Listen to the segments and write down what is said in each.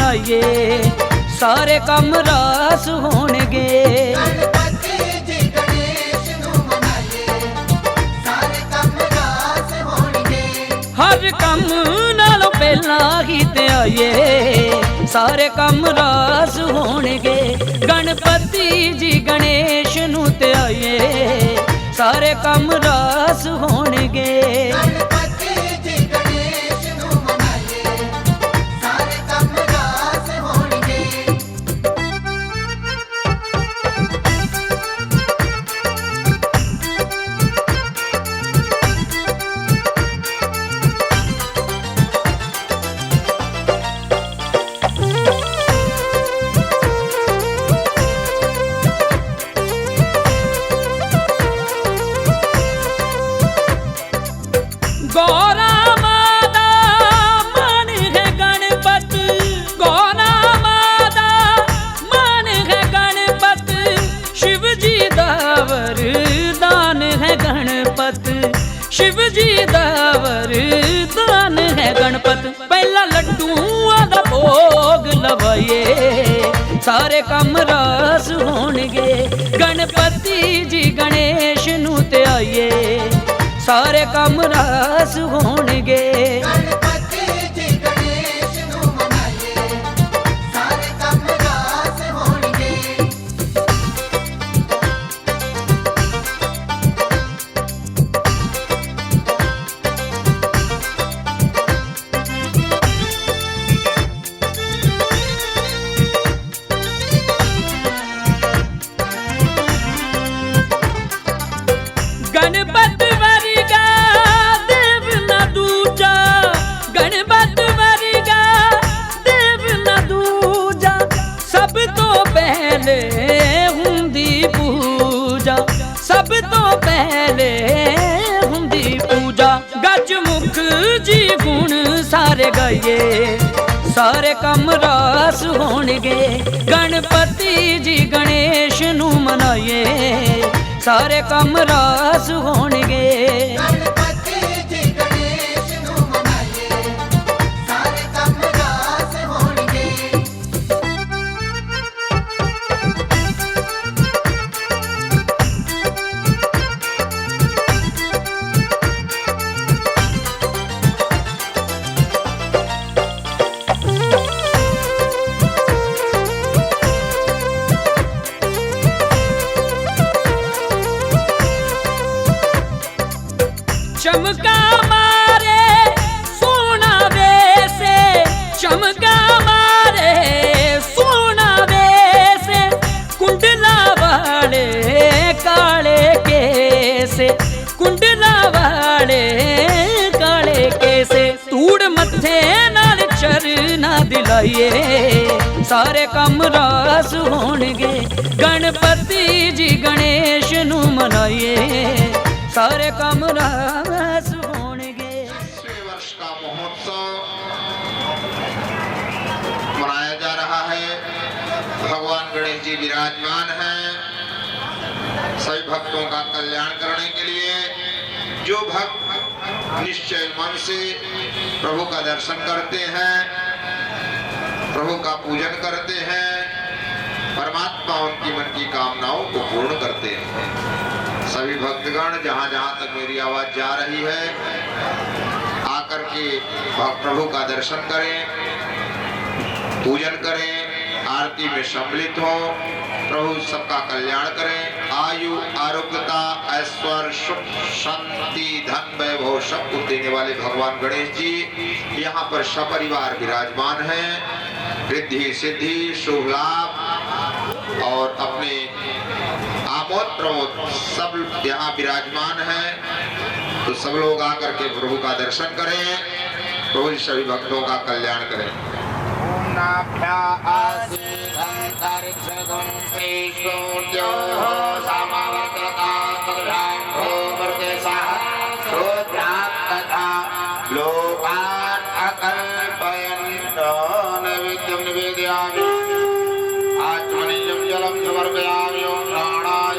मनाइए सारे कम रास होणगे। हर कम नालों पहला ही ते आइए सारे कम रास होणगे। गणपति जी गणेश नू ते आइए सारे कम रास होणगे। गौरा माता मान है गणपत, गौरा माता मान है गणपत, शिव जी दा वरदान है गणपत, शिव जी दा वरदान है गणपत। पहला लड्डूआं दा भोग लवाइए सारे कम रास होणगे। गणपति जी गणेश नू ते आइए सारे कम रास होणगे। गणपति जी गणेश नू मनाइए सारे कम रास होणगे। गणपत सब तो पहले हुंदी पूजा। गजमुख जी गुण सारे गाइए सारे कम रास होणगे। गणपति जी गणेश नू मनाइए सारे कम रास होणगे। चमका मारे सोना वैसे, चमका मारे सोना वैसे, कुंडला वाले काले कैसे, कुंडला वाले काले कैसे। तूड़ मत्थे नाल चरना दिलाइए सारे कम रास होणगे। गणपति जी गणेश नू मनाइए सारे कम रास होणगे। 20वें वर्ष का महोत्सव मनाया जा रहा है। भगवान गणेश जी विराजमान हैं सभी भक्तों का कल्याण करने के लिए। जो भक्त निश्चय मन से प्रभु का दर्शन करते हैं, प्रभु का पूजन करते हैं, परमात्मा उनकी मन की कामनाओं को पूर्ण करते हैं। सभी भक्तगण जहां जहां तक मेरी आवाज जा रही है आकर के प्रभु का दर्शन करें, पूजन करें, आरती में सम्मिलित हो। प्रभु सबका कल्याण करें। आयु आरोग्यता ऐश्वर्य सुख शांति धन वैभव सब कुछ देने वाले भगवान गणेश जी यहाँ पर सपरिवार विराजमान हैं। रिद्धि सिद्धि शुभ लाभ और अपने आमोद प्रमोद सब यहाँ विराजमान है। तो सब लोग आकर के प्रभु का दर्शन करें, प्रभु सभी भक्तों का कल्याण करें। आत्मनिजं जलं समर्पयामि। ओम प्राणाय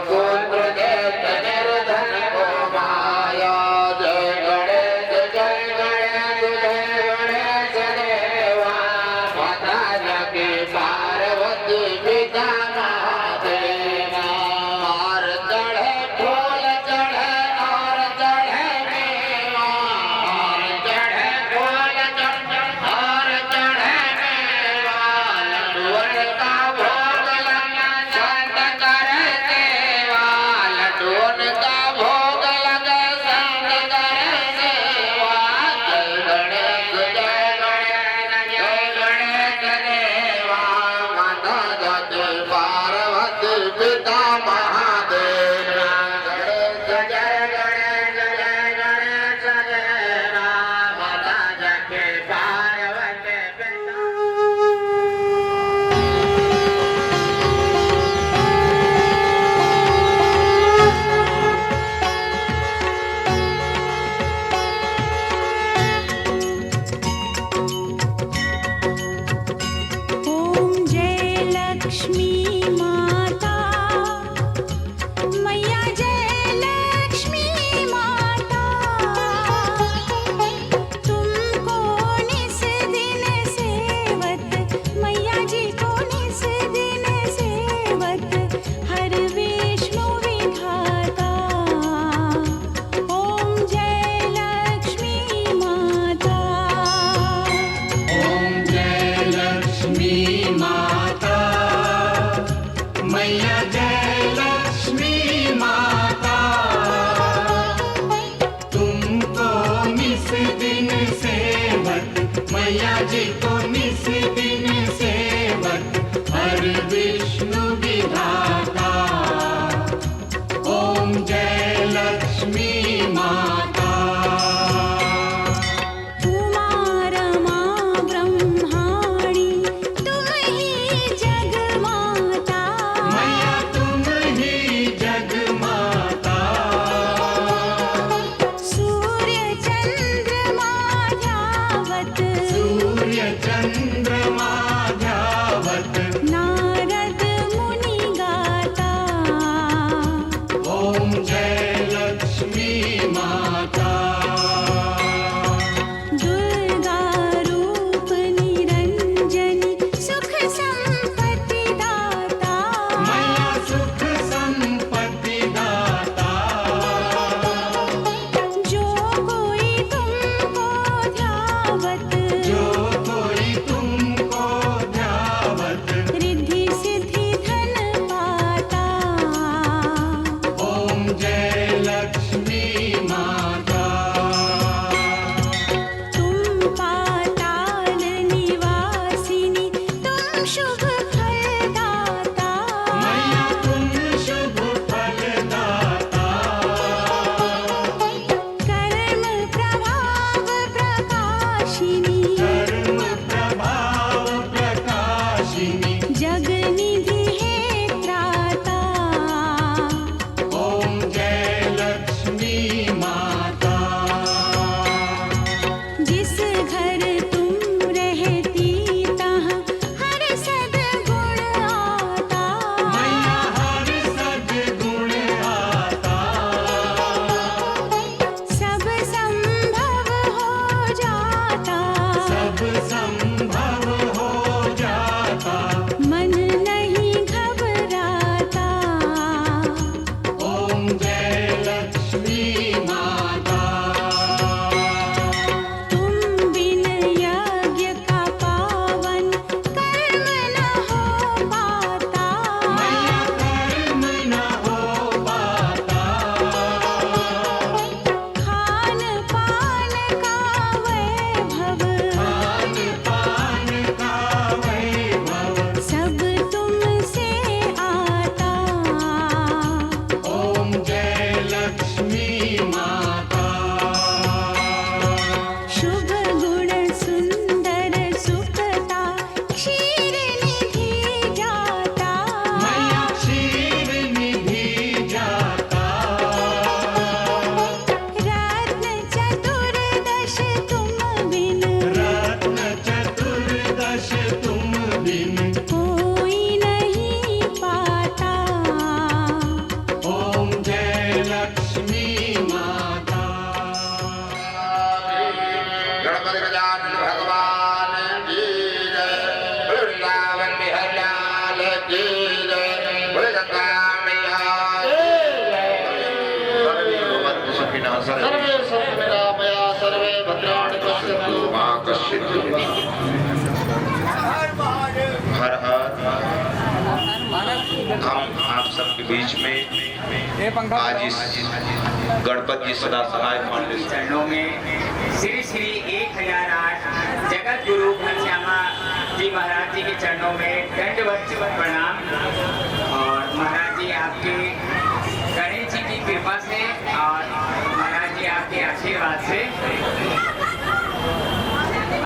पुत्र देत निर्धन को माया। विनाशाय सर्वे सन्निरामया सर्वे भद्राणि पश्यन्तु मां कश्चित् हर हर। हम आप सबके बीच में आज इस गणपति सदा सहाय फाउंडेशन चरणों में श्री श्री 1008 जगत गुरु घनश्यामा जी महाराज जी के चरणों में दंडवत प्रणाम। और महाराज जी आपके गणेश जी की कृपा से और महाराज जी आपके आशीर्वाद से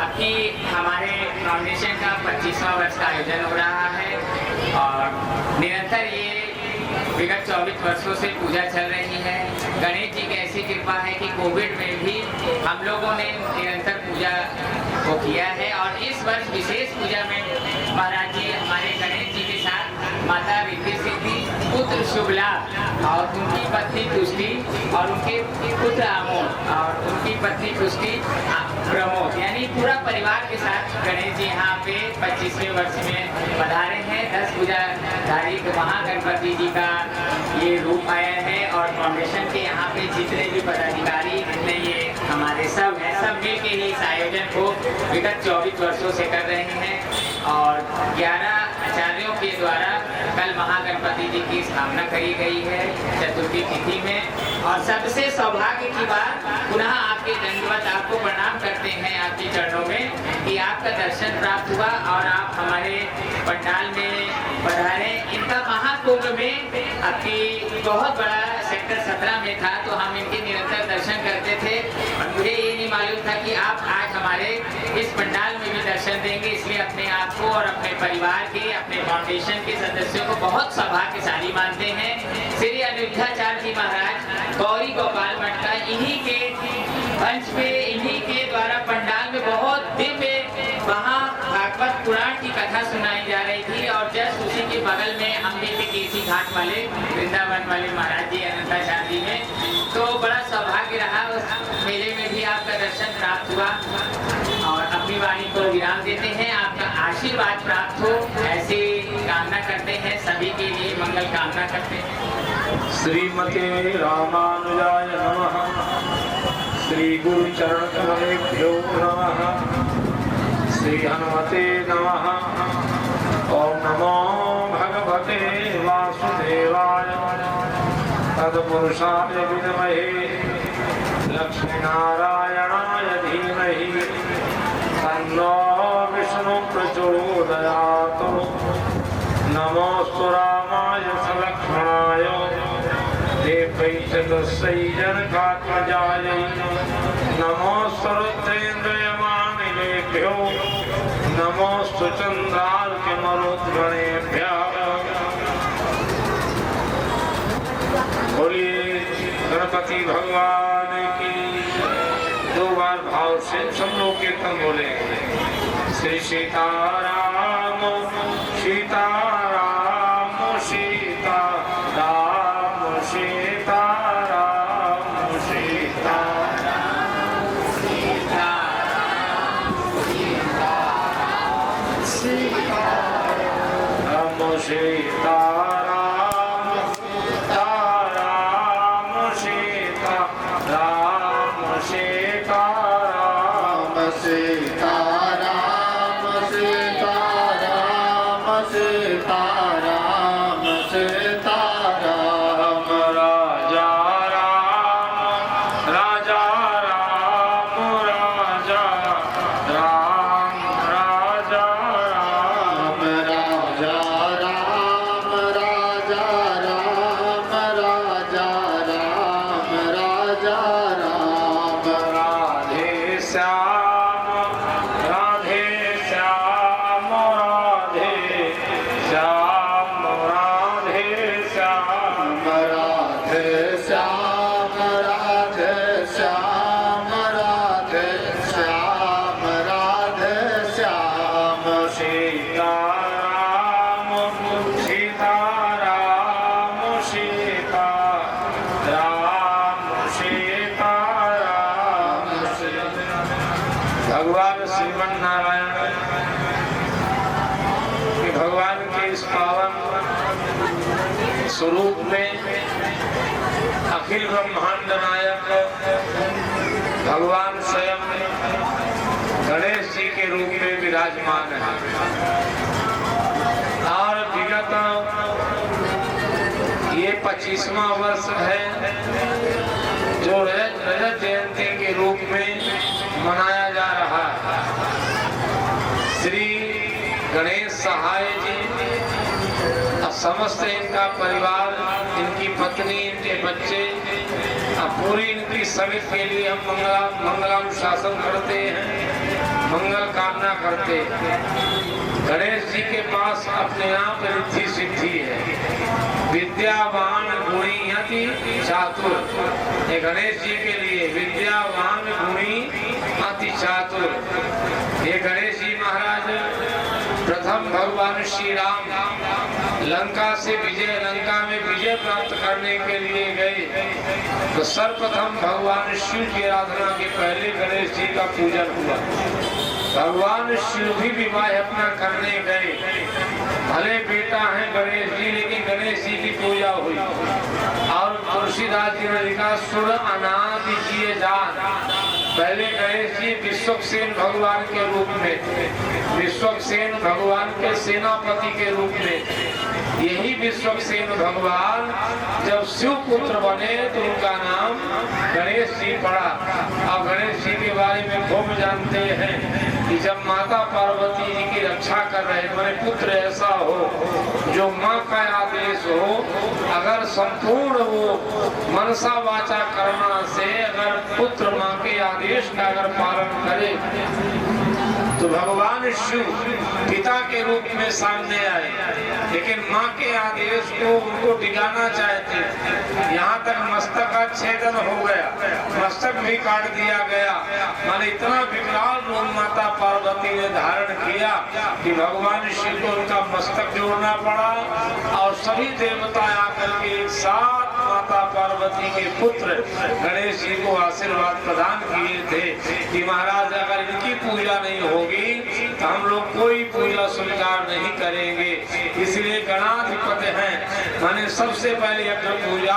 अभी हमारे फाउंडेशन का 25वां वर्ष का आयोजन हो रहा है और निरंतर ये विगत 24 वर्षों से पूजा चल रही है। गणेश जी की ऐसी कृपा है कि कोविड में भी हम लोगों ने निरंतर पूजा को किया है और इस वर्ष विशेष पूजा में महाराज जी हमारे गणेश जी के साथ माता रिद्धि सिद्धि पुत्र शुभलाभ और उनकी पत्नी तुष्टि और उनके पुत्र आमोद और उनकी पत्नी तुष्टि प्रमोद यानी पूरा परिवार के साथ गणेश जी यहाँ पे 25वें वर्ष में पधारे हैं। 10 पूजाधारी महागणपति जी का ये रूप आया है और फाउंडेशन के यहाँ पे जितने भी पदाधिकारी जितने ये हमारे सब हैं सब मिल के ही इस आयोजन को विगत 24 वर्षों से कर रहे हैं। और 11 आचार्यों के द्वारा कल महागणपति जी की स्थापना करी गई है चतुर्थी तिथि में। और सबसे सौभाग्य की बात पुनः आपके दंडवत आपको प्रणाम करते हैं आपके चरणों में कि आपका दर्शन प्राप्त हुआ और आप हमारे पंडाल में पधारे। इनका महाकुंभ में आपकी बहुत बड़ा सेक्टर 17 में था तो हम इनके निरंतर दर्शन करते थे और मुझे ये नहीं मालूम था कि आप आज हमारे इस पंडाल में भी दर्शन देंगे। इसलिए अपने आप को और अपने परिवार के अपने फाउंडेशन के सदस्यों को बहुत सौभाग्यशाली मानते हैं। श्री अनिरुद्धाचार्य जी महाराज गौरी गोपाल मठ का इन्हीं के मंच पे इन्हीं के द्वारा पंडाल में बहुत दिव्य वहाँ भागवत पुराण की कथा सुनाई जा रही थी और जस्ट उसी के बगल में हम भी थे केसी घाट वाले वृंदावन वाले महाराज जी अनंताचार्य जी में। तो बड़ा सौभाग्य रहा उस मेले में भी आपका दर्शन प्राप्त हुआ और अपनी वाणी को विराम देते हैं। आपका आशीर्वाद प्राप्त हो ऐसी कामना करते हैं, सभी के लिए मंगल कामना करते हैं। श्रीमते रामानुजाय नमः। श्री गुरु चरण कमलेभ्यो नमः। श्री हनुमते नमः। ओम नमो भगवते वासुदेवाय। तत्पुरुषाय विद्महे लक्ष्मीनारायणाय धीमहि तन्नो विष्णु प्रचोदयात्। नमोस्तु रामाय सलक्ष्मणाय देवै च तस्यै जनकात्मजाय। नमोस्तु रुद्रेन्द्रयमानिलेभ्यो नमोस्तु चन्द्रार्कमरुद्गणेभ्यः। बोलिए गणपति भगवान की। 2 बार भाव से सब लोग कीर्तन बोलेंगे। श्री सीताराम सीताराम सीताराम सीताराम सीताराम सीताराम सीताराम सीताराम सीताराम सीताराम सीताराम सीताराम सीताराम राजा राम राजा राम राजा राम राजा राम राजा राम राजा राम राजा राम राजा राम राधे श्याम राधे श्याम राधे श्याम राधे श्याम राधे श्याम राधे श्याम राधे श्याम राधे श्याम सीताराम सीताराम सीताराम सीताराम। भगवान श्रीमन नारायण भगवान के इस पावन स्वरूप में अखिल ब्रह्मांड नायक भगवान स्वयं गणेश जी के रूप में विराजमान है। और विगत ये 25वां वर्ष है जो रजत जयंती के रूप में मनाया जा रहा है। श्री गणेश सहाय जी समस्त इनका परिवार, इनकी पत्नी, इनके बच्चे, पूरी इनकी सभी के लिए हम मंगलानुशासन करते हैं, मंगल कामना करते हैं। गणेश जी के पास अपने आप रिद्धि सिद्धि है। विद्यावान गुणी अति चातुर, ये गणेष जी के लिए विद्यावान गुणी अति चातुर। ये गणेश जी महाराज प्रथम भगवान श्री राम लंका से लंका में विजय प्राप्त करने के लिए गए तो सर्वप्रथम भगवान शिव की आराधना के पहले गणेश जी का पूजन हुआ। भगवान शिव भी विवाह अपना करने गए, भले बेटा है गणेश जी, लेकिन गणेश जी की पूजा हुई। और तुलसीदास जी ने लिखा सुर अनादि किए जान, पहले गणेश जी विश्वक्सेन भगवान के रूप में, विश्वक्सेन भगवान के सेनापति के रूप में, यही विश्वक्सेन भगवान जब शिव पुत्र बने तो उनका नाम गणेश जी पड़ा। और गणेश जी के बारे में खूब जानते हैं कि जब माता पार्वती जी की रक्षा कर रहे, मेरे पुत्र ऐसा हो जो माँ का आदेश हो, अगर संपूर्ण वो मनसा वाचा कर्मा से अगर पुत्र माँ के आदेश का अगर पालन करे तो भगवान शिव पिता के रूप में सामने आए, लेकिन माँ के आदेश को उनको डिगाना चाहते, यहाँ तक मस्तक का छेदन हो गया, मस्तक भी काट दिया गया। माने इतना विकराल रूप माता पार्वती ने धारण किया कि भगवान शिव को उनका मस्तक जोड़ना पड़ा। और सभी देवता आकर के एक साथ माता पार्वती के पुत्र गणेश जी को आशीर्वाद प्रदान किए थे कि महाराज अगर इनकी पूजा नहीं होगी तो हम लोग कोई पूजा स्वीकार नहीं करेंगे। इसलिए गणाधिपति हैं, माने सबसे पहले यज्ञ पूजा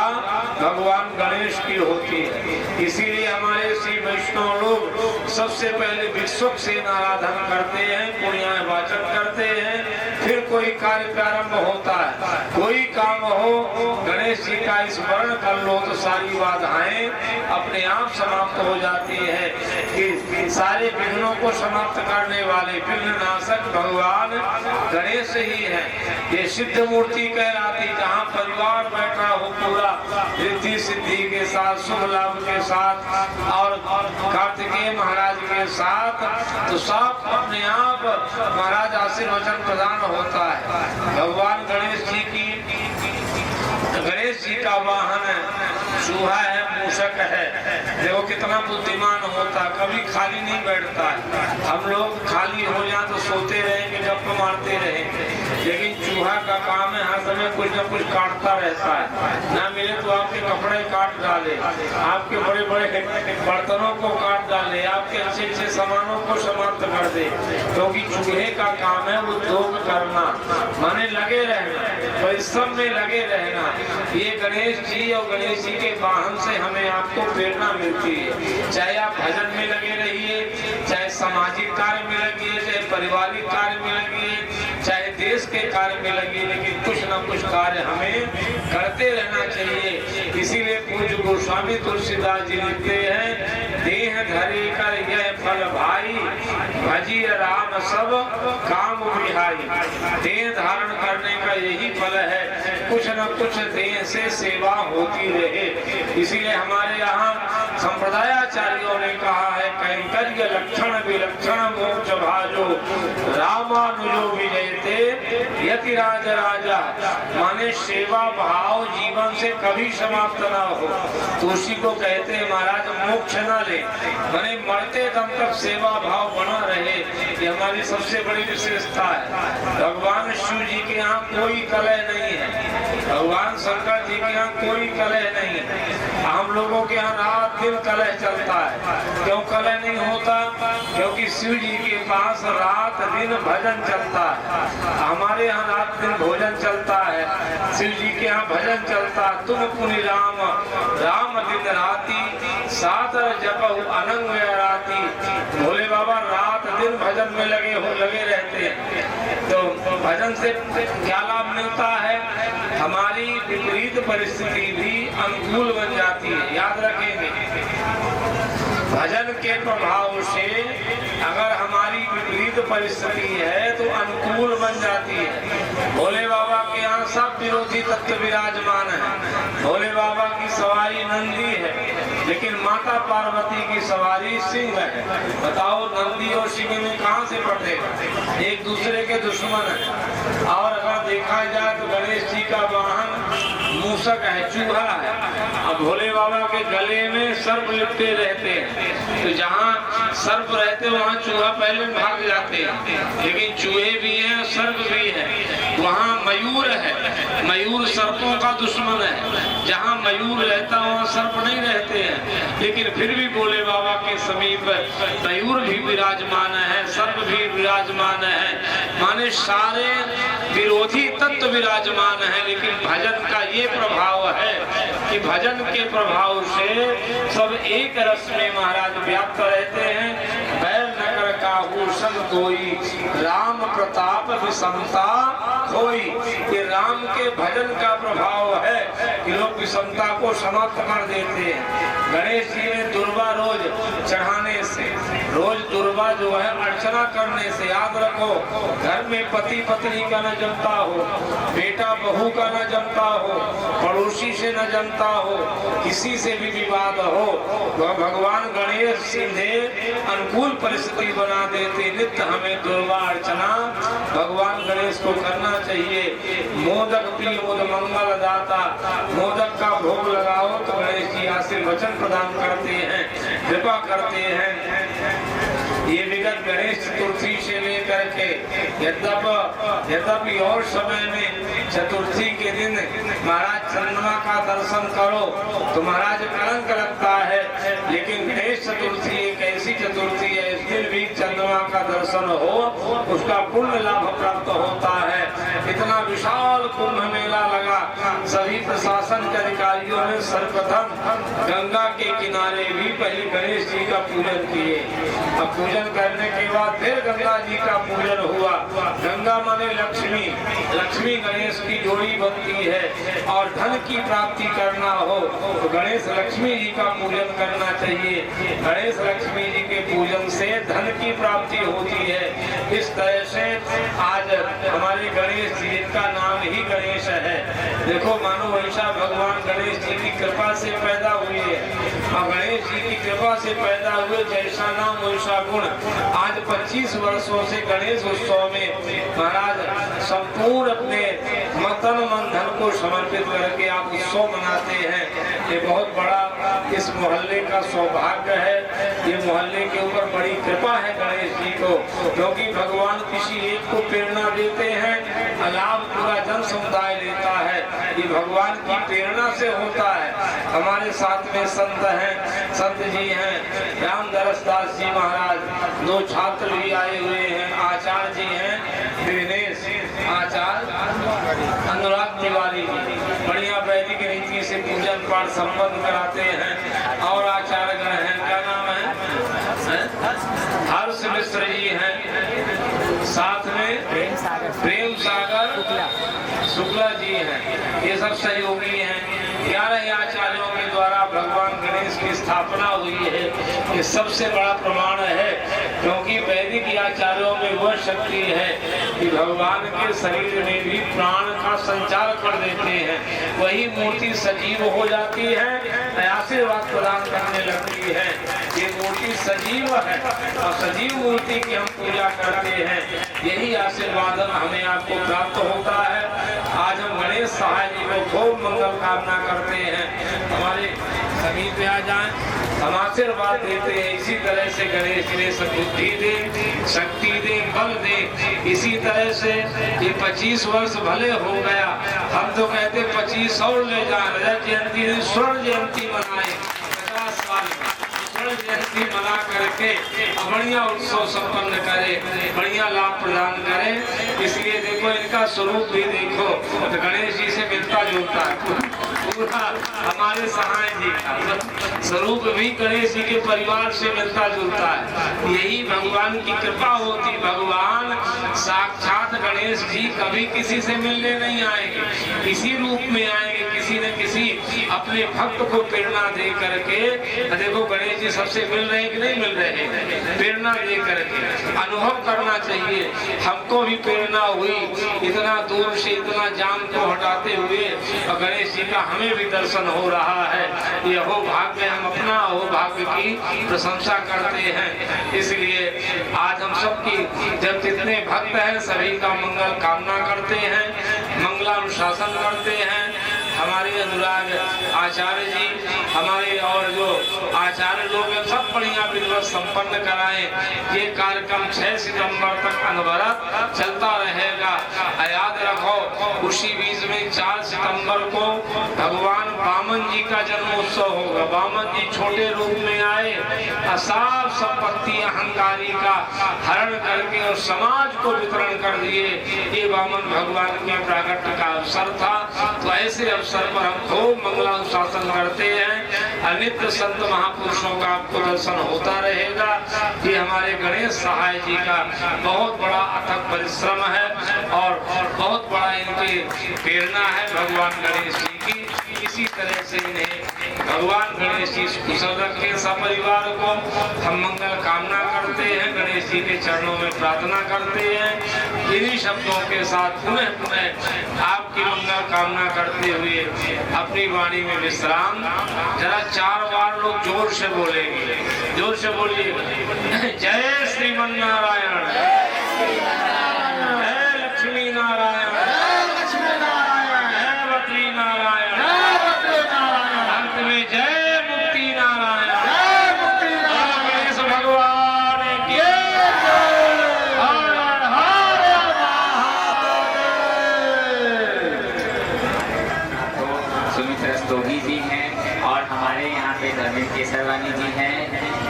भगवान गणेश की होती है। इसीलिए हमारे श्री वैष्णव लोग सबसे पहले विश्वक्सेन आराधन करते हैं, पुण्याय वाचन करते हैं, फिर कोई कार्य प्रारंभ होता है, कोई काम हो गणेश जी का स्मरण कर लो तो सारी बाधाएं अपने आप समाप्त हो जाती है। कि सारे विघ्नों को समाप्त करने वाले विघ्न नाशक भगवान गणेश ही है। ये सिद्ध मूर्ति कहलाती, जहाँ परिवार बैठा हो पूरा रिद्धि सिद्धि के साथ, शुभ लाभ के साथ और कार्तिकेय महाराज के साथ, तो सब अपने आप महाराज आशीर्वचन प्रदान होता है। भगवान गणेश जी की, गणेश जी का वाहन चूहा है, मूषक है। देखो कितना बुद्धिमान होता, कभी खाली नहीं बैठता है। हम लोग खाली हो जाए तो सोते रहेंगे, गप मारते रहेंगे, लेकिन चूहा का काम है हर समय कुछ न कुछ काटता रहता है। ना मिले तो आपके कपड़े काट डाले, आपके बड़े बड़े बर्तनों को काट डाले, आपके अच्छे अच्छे सामानों को समाप्त कर दे, क्योंकि चूहे का काम है उद्योग करना, माने लगे रहना, परिश्रम में लगे रहना। ये गणेश जी और गणेश जी के वाहन से हमें आपको प्रेरणा मिलती है। चाहे आप भजन में लगे रहिए, चाहे सामाजिक कार्य में लगिए, चाहे पारिवारिक कार्य में लगिए, चाहे देश के कार्य में लगिए, लेकिन कुछ न कुछ कार्य हमें करते रहना चाहिए। इसीलिए पूज्य गोस्वामी तुलसीदास जी लिखते हैं, देह धरे कर यह फल भाई, भजिय राम सब काम विहाई। देह धारण करने का यही फल है, कुछ न कुछ देह से सेवा होती रहे। इसीलिए हमारे यहाँ संप्रदायाचार्यों ने कहा है, कैंकर्य लक्षण विलक्षण मोक्ष भाजो, रामानुजो विजयते यति राज राजा। माने सेवा भाव जीवन से कभी समाप्त ना हो, तो उसी को कहते हैं महाराज मोक्ष न ले, माने मरते दम तक सेवा भाव बना रहे। ये हमारी सबसे बड़ी विशेषता है। भगवान शिव जी के यहाँ कोई कलह नहीं है, भगवान शंकर जी के यहाँ कोई कलह नहीं है। हम लोगों के यहाँ रात दिन कलह चलता है। क्यों कलह नहीं होता? क्योंकि शिव जी के पास रात दिन भजन चलता है। हमारे यहाँ रात दिन भोजन चलता है, शिव जी के यहाँ भजन चलता। तुम पुनि राम राम दिन राती सात जपहु अनंग राती। भोले बाबा रात दिन भजन में लगे रहते हैं। तो भजन से क्या लाभ मिलता है? हमारी विपरीत परिस्थिति भी अनुकूल बन जाती है। याद रखेंगे, भजन के प्रभाव से अगर हमारी विपरीत परिस्थिति है तो अनुकूल बन जाती है। भोले बाबा के यहाँ सब विरोधी तत्व विराजमान है। भोले बाबा की सवारी नंदी है, लेकिन माता पार्वती की सवारी सिंह है। बताओ, नंदी और सिंह में कहाँ से पड़ेगा? एक दूसरे के दुश्मन है। और अगर देखा जाए तो गणेश जी का वाहन मूषक है, चूहा है। अब भोले बाबा के गले में सर्प लिपटे रहते हैं, तो जहाँ सर्प रहते वहाँ चूहा पहले भाग जाते हैं। लेकिन चूहे भी हैं, सर्प भी है। वहाँ मयूर है, मयूर सर्पों का दुश्मन है। जहाँ मयूर रहता वहाँ सर्प नहीं रहते हैं, लेकिन फिर भी भोले बाबा के समीप मयूर भी विराजमान है, सर्प भी विराजमान है। माने सारे विरोधी तत्व विराजमान है। लेकिन भजन का ये प्रभाव है कि भजन के प्रभाव से सब एक रस में महाराज व्याप्त रहते हैं। बैर न कर काहू संग कोई, राम प्रताप विषमता खोई। ये राम के भजन का प्रभाव है कि लोग विषमता को समाप्त कर देते हैं। गणेश जी ने दुर्वा रोज चढ़ाने से, रोज दुर्वा जो है अर्चना करने से, याद रखो, घर में पति पत्नी का न जमता हो, बेटा बहू का न जमता हो, पड़ोसी से न जमता हो, किसी से भी विवाद हो, तो भगवान गणेश सीधे अनुकूल परिस्थिति बना देते। नित्य हमें दुर्वा अर्चना भगवान गणेश को करना चाहिए। मोदक प्रिय मुद मंगल दाता, मोदक का भोग लगाओ तो गणेश जी आशीर्वचन प्रदान करते हैं, कृपा करते हैं। ये विगत गणेश चतुर्थी से लेकर के यद्यपि और समय में चतुर्थी के दिन महाराज चंद्रमा का दर्शन करो तो महाराज कलंक लगता है, लेकिन गणेश चतुर्थी एक ऐसी चतुर्थी है, इस दिन भी चंद्रमा का दर्शन हो उसका पुण्य लाभ प्राप्त होता है। इतना विशाल कुंभ मेला लगा। सभी प्रशासन के अधिकारियों ने सर्वप्रथम गंगा के किनारे भी पहले गणेश जी का पूजन किए। अब पूजन करने के बाद फिर गंगा जी का पूजन हुआ। गंगा माने लक्ष्मी, लक्ष्मी गणेश की जोड़ी बनती है। और धन की प्राप्ति करना हो तो गणेश लक्ष्मी जी का पूजन करना चाहिए। गणेश लक्ष्मी जी के पूजन से धन की प्राप्ति होती है। इस तरह से आज हमारे गणेश जी का नाम ही गणेश है। देखो, मानो वैसा भगवान गणेश जी की कृपा से पैदा हुए है। और गणेश जी की कृपा से पैदा हुए, जैसा नाम वैसा गुण। आज 25 वर्षों से गणेश उत्सव में महाराज संपूर्ण अपने मतन मन धन को समर्पित करके आप उत्सव मनाते हैं। ये बहुत बड़ा इस मोहल्ले का सौभाग्य है। ये मोहल्ले के ऊपर बड़ी कृपा है गणेश जी को, क्योंकि भगवान किसी एक को प्रेरणा देते हैं, लाभ पूरा जन समुदाय लेता है। ये भगवान की प्रेरणा से होता है। हमारे साथ में संत हैं, संत जी हैं, रामदरस दास जी महाराज, 2 छात्र भी आए हुए हैं, आचार्य जी हैं, दिनेश आचार्य, अनुराग तिवारी जी, बढ़िया वैदिक रीति से पूजन पाठ संपन्न कराते हैं। और आचार्य गण हैं, क्या नाम है? हर्ष मिश्र जी हैं, साथ में प्रेम सागर शुक्ला जी हैं। ये सब सहयोगी हैं। 11 आचार्यों के द्वारा भगवान गणेश की स्थापना हुई है। ये सबसे बड़ा प्रमाण है, क्योंकि वैदिक आचार्यों में वह शक्ति है कि भगवान के शरीर में भी प्राण का संचार कर देते हैं। वही मूर्ति सजीव हो जाती है, आशीर्वाद प्रदान करने लगती है। ये मूर्ति सजीव है और सजीव मूर्ति की हम पूजा करते हैं। यही आशीर्वाद हमें आपको प्राप्त होता है। आज हम गणेश सहाय जी को खूब मंगल कामना करते हैं। हमारे समीप में आ जाएं, हम आशीर्वाद देते हैं। इसी तरह से गणेश जी ने बुद्धि दे, शक्ति दे, बल दे। इसी तरह से ये 25 वर्ष भले हो गया, हम तो कहते 25 और ले जाए। रजत जयंती स्वर्ण जयंती मनाए। रखे, बढ़िया उत्सव संपन्न करे, बढ़िया लाभ प्रदान करे। इसलिए देखो इनका स्वरूप भी देखो तो गणेश जी से मिलता जुलता है, पूरा हमारे सहाय जी का स्वरूप भी गणेश जी के परिवार से मिलता जुलता है। यही भगवान की कृपा होती। भगवान साक्षात गणेश जी कभी किसी से मिलने नहीं आएंगे, इसी रूप में आएंगे, किसी न किसी अपने भक्त को प्रेरणा दे करके। देखो गणेश जी सबसे मिल रहे हैं कि नहीं मिल रहे हैं, प्रेरणा दे करके अनुभव करना चाहिए। हमको भी प्रेरणा हुई इतना दूर से इतना जाम को हटाते हुए, और गणेश जी का हमें भी दर्शन हो रहा है। ये हो भाग्य, हम अपना हो भाग्य की प्रशंसा करते हैं। इसलिए आज हम सबकी जब जितने भक्त हैं सभी का मंगल कामना करते हैं, मंगलानुशासन करते हैं। हमारे अनुराग आचार्य जी, हमारे और जो आचार्य लोग हैं सब बढ़िया विधिवत संपन्न कराएं। ये कार्यक्रम 6 सितंबर तक अनवरत चलता रहेगा। याद रखो उसी बीच में 4 सितंबर को भगवान वामन जी का जन्मोत्सव होगा। वामन जी छोटे रूप में आए, असार संपत्ति अहंकारी का हरण करके और समाज को वितरण कर दिए। ये वामन भगवान के प्राकट्य का अवसर था। तो ऐसे अवसर पर हम खूब मंगलानुशासन करते हैं। अनित्य संत महापुरुषों का आपको दर्शन होता रहेगा। ये हमारे गणेश सहाय जी का बहुत बड़ा अथक परिश्रम है और बहुत बड़ा इनकी प्रेरणा है भगवान गणेश जी की। इसी तरह से इन्हें भगवान गणेश जी कुशल रखें। सपरिवार को हम मंगल कामना करते हैं, गणेश जी के चरणों में प्रार्थना करते हैं। इन्हीं शब्दों के साथ पुनः पुनः आपकी मंगल कामना करते हुए अपनी वाणी में विश्राम। जरा 4 बार लोग जोर से बोलेंगे, जोर से बोलिए। जय श्रीमन नारायण, जय लक्ष्मी नारायण, जय बद्री नारायण, अंत में जय मुक्ति नारायण, गणेश भगवान की हर हर तो सुमित रस्तोगी जी हैं और हमारे यहाँ पे धर्मेंद्र केसरवानी जी हैं।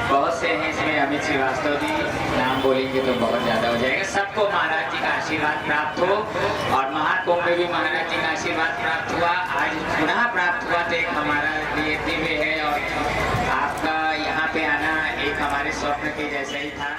बहुत से हैं, इसमें अमित श्रीवास्तव जी, नाम बोलेंगे तो बहुत ज्यादा हो जाएगा। सबको महाराज जी का आशीर्वाद प्राप्त हो और महाकुंभ में भी महाराज जी का आशीर्वाद प्राप्त हुआ, आज पुनः प्राप्त हुआ। तो एक हमारा लिए दिव्य है और आपका यहाँ पे आना एक हमारे स्वप्न के जैसा ही था।